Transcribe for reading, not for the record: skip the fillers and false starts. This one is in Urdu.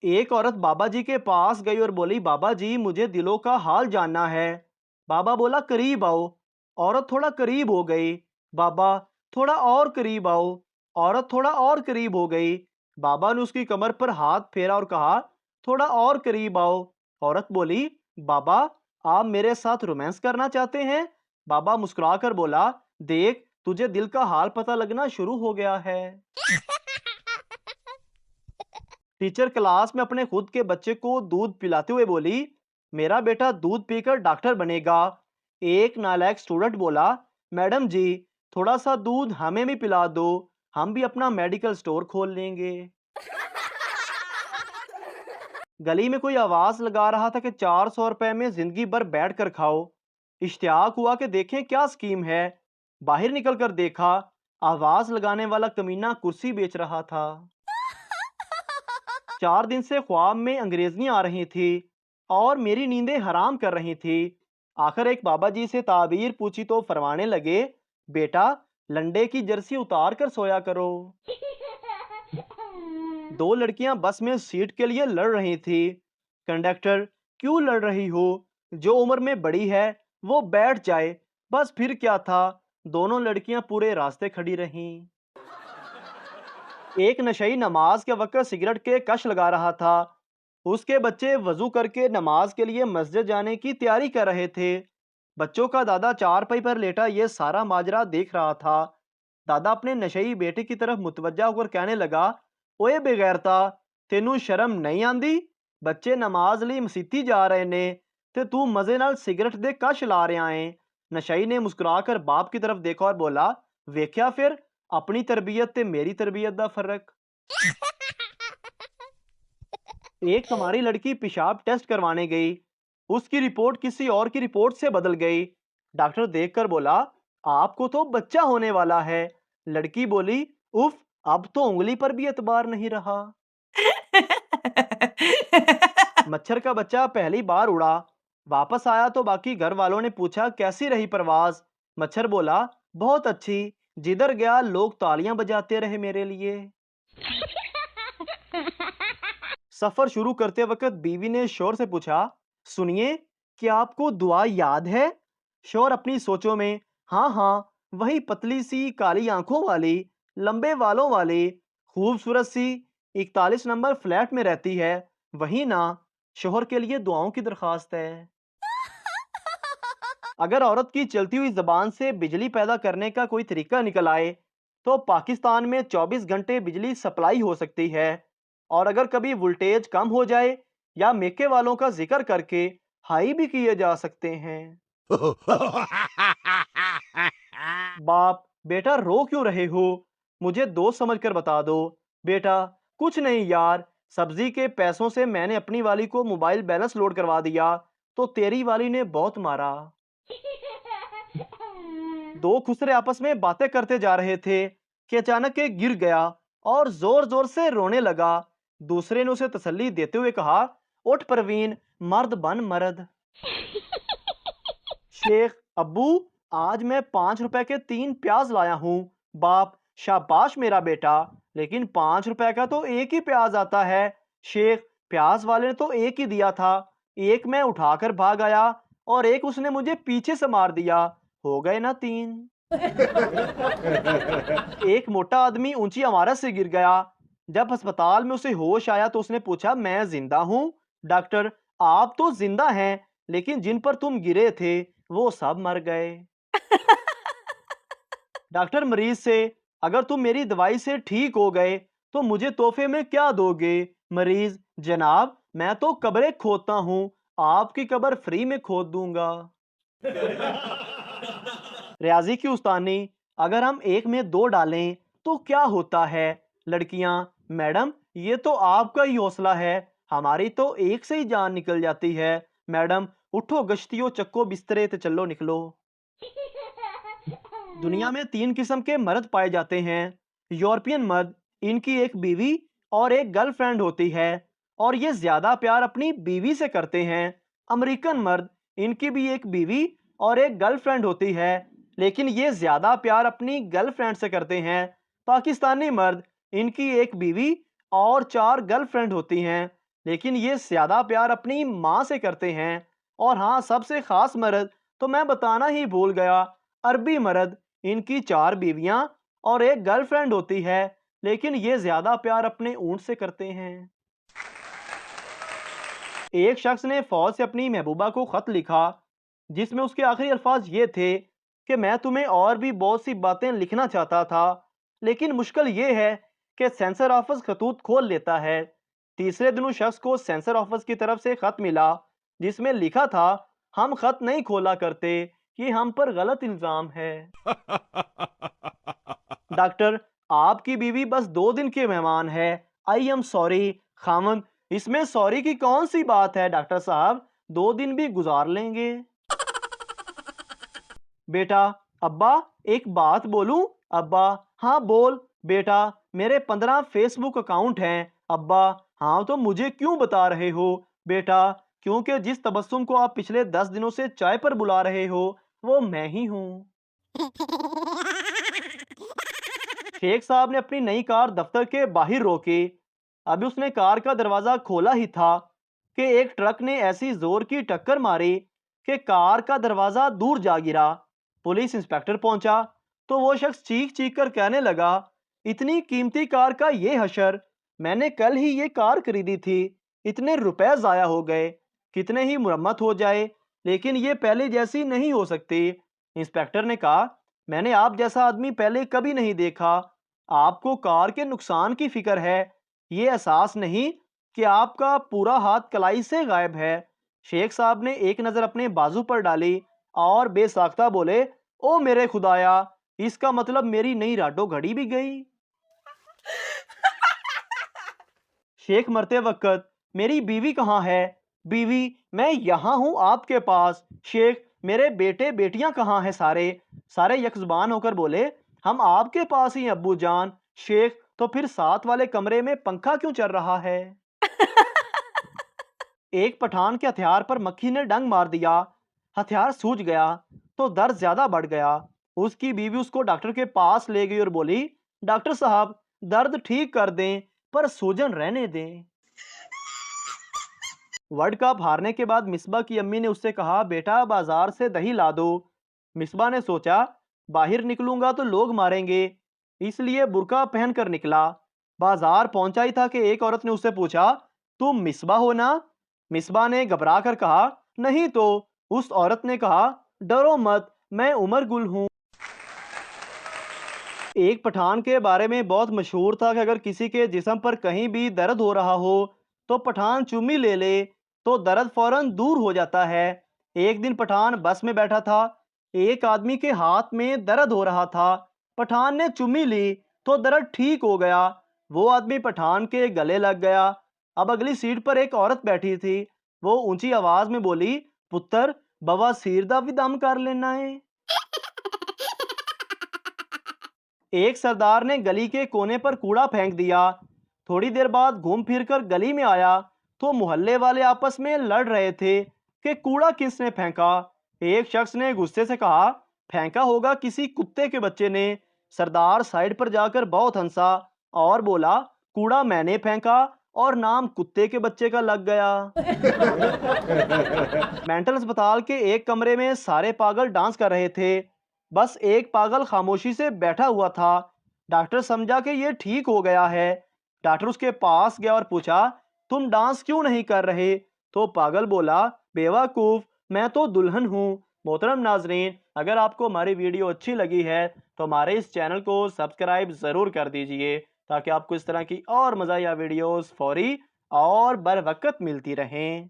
ایک عورت بابا جی کے پاس گئی اور بولی بابا جی مجھے دلوں کا حال جاننا ہے۔ بابا بولا قریب آؤ۔ عورت تھوڑا قریب ہو گئی۔ بابا تھوڑا اور قریب آؤ۔ عورت تھوڑا اور قریب ہو گئی۔ بابا نے اس کی کمر پر ہاتھ پھیرا اور کہا تھوڑا اور قریب آؤ۔ عورت بولی بابا آپ میرے ساتھ رومانس کرنا چاہتے ہیں؟ بابا مسکرا کر بولا دیکھ تجھے دل کا حال پتہ لگنا شروع ہو گیا ہے۔ ٹیچر کلاس میں اپنے خود کے بچے کو دودھ پلاتے ہوئے بولی میرا بیٹا دودھ پی کر ڈاکٹر بنے گا۔ ایک نالائق اسٹوڈنٹ بولا میڈم جی تھوڑا سا دودھ ہمیں بھی پلا دو، ہم بھی اپنا میڈیکل سٹور کھول لیں گے۔ گلی میں کوئی آواز لگا رہا تھا کہ 400 روپے میں زندگی بھر بیٹھ کر کھاؤ۔ اشتیاق ہوا کہ دیکھیں کیا اسکیم ہے۔ باہر نکل کر دیکھا آواز لگانے والا کمینہ کرسی بیچ رہا تھا۔ 4 دن سے خواب میں انگریزیاں آ رہی تھی اور میری نیندیں حرام کر رہی تھی۔ آخر ایک بابا جی سے تعبیر پوچھی تو فرمانے لگے بیٹا لنڈے کی جرسی اتار کر سویا کرو۔ 2 لڑکیاں بس میں سیٹ کے لیے لڑ رہی تھی۔ کنڈکٹر کیوں لڑ رہی ہو؟ جو عمر میں بڑی ہے وہ بیٹھ جائے، بس پھر کیا تھا، دونوں لڑکیاں پورے راستے کھڑی رہیں۔ ایک نشئی نماز کے وقت سگریٹ کے کش لگا رہا تھا۔ اس کے بچے وضو کر کے نماز کے لیے مسجد جانے کی تیاری کر رہے تھے۔ بچوں کا دادا چارپائی پر لیٹا یہ سارا ماجرا دیکھ رہا تھا۔ دادا اپنے نشئی بیٹے کی طرف متوجہ ہو کر کہنے لگا اوئے بغیرتا تینوں شرم نہیں آندی؟ بچے نماز لی مسیتی جا رہے نے تے تو مزے نال سگریٹ دے کش لا رہا ہے۔ نشئی نے مسکرا کر باپ کی طرف دیکھا اور بولا ویکھیا پھر اپنی تربیت تے میری تربیت دا فرق۔ ایک ہماری لڑکی پیشاب ٹیسٹ کروانے گئی، اس کی رپورٹ کسی اور کی رپورٹ سے بدل گئی۔ ڈاکٹر دیکھ کر بولا آپ کو تو بچہ ہونے والا ہے۔ لڑکی بولی اف اب تو انگلی پر بھی اعتبار نہیں رہا۔ مچھر کا بچہ پہلی بار اڑا، واپس آیا تو باقی گھر والوں نے پوچھا کیسی رہی پرواز؟ مچھر بولا بہت اچھی، جدھر گیا لوگ تالیاں بجاتے رہے میرے لیے۔ سفر شروع کرتے وقت بیوی نے شوہر سے پوچھا سنیے کیا آپ کو دعا یاد ہے؟ شوہر اپنی سوچوں میں ہاں ہاں وہی پتلی سی کالی آنکھوں والی، لمبے والوں والی، خوبصورت سی 41 نمبر فلیٹ میں رہتی ہے وہی نا، شوہر کے لیے دعاؤں کی درخواست ہے۔ اگر عورت کی چلتی ہوئی زبان سے بجلی پیدا کرنے کا کوئی طریقہ نکل آئے تو پاکستان میں 24 گھنٹے بجلی سپلائی ہو سکتی ہے، اور اگر کبھی وولٹیج کم ہو جائے یا میکے والوں کا ذکر کر کے ہائی بھی کیے جا سکتے ہیں۔ باپ بیٹا رو کیوں رہے ہو؟ مجھے دوست سمجھ کر بتا دو۔ بیٹا کچھ نہیں یار، سبزی کے پیسوں سے میں نے اپنی والی کو موبائل بیلنس لوڈ کروا دیا تو تیری والی نے بہت مارا۔ 2 خسرے آپس میں باتیں کرتے جا رہے تھے کہ اچانک ایک گر گیا اور زور زور سے رونے لگا۔ دوسرے نے اسے تسلی دیتے ہوئے کہا اٹھ پروین مرد بن مرد۔ شیخ ابو آج میں 5 روپے کے 3 پیاز لایا ہوں۔ باپ شاباش میرا بیٹا، لیکن 5 روپے کا تو ایک ہی پیاز آتا ہے۔ شیخ پیاز والے نے تو ایک ہی دیا تھا، ایک میں اٹھا کر بھاگ آیا اور ایک اس نے مجھے پیچھے سے مار دیا، ہو گئے نا 3۔ ایک موٹا آدمی اونچی عمارت سے گر گیا، جب ہسپتال میں اسے ہوش آیا تو اس نے پوچھا میں زندہ ہوں؟ ڈاکٹر آپ تو زندہ ہیں لیکن جن پر تم گرے تھے وہ سب مر گئے۔ ڈاکٹر مریض سے اگر تم میری دوائی سے ٹھیک ہو گئے تو مجھے تحفے میں کیا دو گے؟ مریض جناب میں تو قبریں کھودتا ہوں، آپ کی قبر فری میں کھود دوں گا۔ ریاضی کی استانی اگر ہم 1 میں 2 ڈالیں تو کیا ہوتا ہے؟ لڑکیاں میڈم یہ تو آپ کا ہی حوصلہ ہے، ہماری تو 1 سے ہی جان نکل جاتی ہے۔ میڈم اٹھو گشتیو چکو بسترے تے چلو نکلو۔ دنیا میں 3 قسم کے مرد پائے جاتے ہیں۔ یورپین مرد، ان کی ایک بیوی اور ایک گرل فرینڈ ہوتی ہے اور یہ زیادہ پیار اپنی بیوی سے کرتے ہیں۔ امریکن مرد، ان کی بھی ایک بیوی اور ایک گرل فرینڈ ہوتی ہے لیکن یہ زیادہ پیار اپنی گرل فرینڈ سے کرتے ہیں۔ پاکستانی مرد، ان کی ایک بیوی اور 4 گرل فرینڈ ہوتی ہیں لیکن یہ زیادہ پیار اپنی ماں سے کرتے ہیں۔ اور ہاں، سب سے خاص مرد تو میں بتانا ہی بھول گیا، عربی مرد۔ ان کی 4 بیویاں اور ایک گرل فرینڈ ہوتی ہے، لیکن یہ زیادہ پیار اپنے اونٹ سے کرتے ہیں۔ ایک شخص نے فوج سے اپنی محبوبہ کو خط لکھا، جس میں اس کے آخری الفاظ یہ تھے کہ میں تمہیں اور بھی بہت سی باتیں لکھنا چاہتا تھا، لیکن مشکل یہ ہے کہ سینسر آفس خطوط کھول لیتا ہے۔ تیسرے دن اس شخص کو سینسر آفس کی طرف سے خط ملا، جس میں لکھا تھا، ہم خط نہیں کھولا کرتے، یہ ہم پر غلط الزام ہے۔ ڈاکٹر، آپ کی بیوی بس 2 دن کے مہمان ہے، آئی ایم سوری۔ خاوند، اس میں سوری کی کون سی بات ہے ڈاکٹر صاحب، 2 دن بھی گزار لیں گے۔ بیٹا، ابا ایک بات بولوں؟ ابا، ہاں بول بیٹا، میرے 15 فیس بک اکاؤنٹ ہیں۔ ابا، ہاں تو مجھے کیوں بتا رہے ہو؟ بیٹا، کیونکہ جس تبسم کو آپ پچھلے 10 دنوں سے چائے پر بلا رہے ہو، وہ میں ہی ہوں۔ شیخ صاحب نے اپنی نئی کار دفتر کے باہر روکی۔ ابھی اس نے کار کا دروازہ کھولا ہی تھا کہ ایک ٹرک نے ایسی زور کی ٹکر ماری کہ کار کا دروازہ دور جا گرا۔ پولیس انسپکٹر پہنچا تو وہ شخص چیخ چیخ کر کہنے لگا، اتنی قیمتی کار کا یہ حشر، میں نے کل ہی یہ کار خریدی تھی، اتنے روپے ضائع ہو گئے، کتنے ہی مرمت ہو جائے، لیکن یہ پہلے جیسی نہیں ہو سکتی۔ انسپکٹر نے کہا، میں نے آپ جیسا آدمی پہلے کبھی نہیں دیکھا، آپ کو کار کے نقصان کی فکر ہے، یہ احساس نہیں کہ آپ کا پورا ہاتھ کلائی سے غائب ہے۔ شیخ صاحب نے ایک نظر اپنے بازو پر ڈالی اور بے ساختہ بولے، او میرے خدایا، اس کا مطلب میری نئی راڈو گھڑی بھی گئی۔ شیخ مرتے وقت، میری بیوی کہاں ہے؟ بیوی، میں یہاں ہوں آپ کے پاس۔ شیخ، میرے بیٹے بیٹیاں کہاں ہیں؟ سارے یک زبان ہو کر بولے، ہم آپ کے پاس ہی ابو جان۔ شیخ، تو پھر ساتھ والے کمرے میں پنکھا کیوں چل رہا ہے؟ ایک پٹھان کے ہتھیار پر مکھی نے ڈنگ مار دیا، ہتھیار سوج گیا تو درد زیادہ بڑھ گیا۔ اس کی بیوی اس کو ڈاکٹر کے پاس لے گئی اور بولی، ڈاکٹر صاحب، درد ٹھیک کر دیں پر سوجن رہنے دیں۔ ورلڈ کپ ہارنے کے بعد مصباح کی امی نے اس سے کہا، بیٹا بازار سے دہی لا دو۔ مصباح نے سوچا، باہر نکلوں گا تو لوگ ماریں گے، اس لیے برقع پہن کر نکلا۔ بازار پہنچا ہی تھا کہ ایک عورت نے اس سے پوچھا، تم مصباح ہو نا؟ مصباح نے گھبرا کر کہا، نہیں تو۔ اس عورت نے کہا، ڈرو مت، میں عمر گل ہوں۔ ایک پٹھان کے بارے میں بہت مشہور تھا کہ اگر کسی کے جسم پر کہیں بھی درد ہو رہا ہو تو پٹھان چومی لے لے تو درد فوراً دور ہو جاتا ہے۔ ایک دن پٹھان بس میں بیٹھا تھا، ایک آدمی کے ہاتھ میں درد ہو رہا تھا، پٹھان نے چومی لی تو درد ٹھیک ہو گیا، وہ آدمی پٹھان کے گلے لگ گیا۔ اب اگلی سیٹ پر ایک عورت بیٹھی تھی، وہ اونچی آواز میں بولی، پتر بواسیر دا بھی دم کر لینا ہے۔ ایک سردار نے گلی کے کونے پر کوڑا پھینک دیا، تھوڑی دیر بعد گھوم پھر کر گلی میں آیا تو محلے والے آپس میں لڑ رہے تھے کہ کوڑا کس نے پھینکا۔ ایک شخص نے غصے سے کہا، پھینکا ہوگا کسی کتے کے بچے نے۔ سردار سائیڈ پر جا کر بہت ہنسا اور بولا، کوڑا میں نے پھینکا اور نام کتے کے بچے کا لگ گیا۔ مینٹل اسپتال کے ایک کمرے میں سارے پاگل ڈانس کر رہے تھے، بس ایک پاگل خاموشی سے بیٹھا ہوا تھا۔ ڈاکٹر سمجھا کہ یہ ٹھیک ہو گیا ہے۔ ڈاکٹر اس کے پاس گیا اور پوچھا، تم ڈانس کیوں نہیں کر رہے؟ تو پاگل بولا، بیوقوف، میں تو دلہن ہوں۔ محترم ناظرین، اگر آپ کو ہماری ویڈیو اچھی لگی ہے تو ہمارے اس چینل کو سبسکرائب ضرور کر دیجئے تاکہ آپ کو اس طرح کی اور مزاحیہ ویڈیوز فوری اور بر وقت ملتی رہیں۔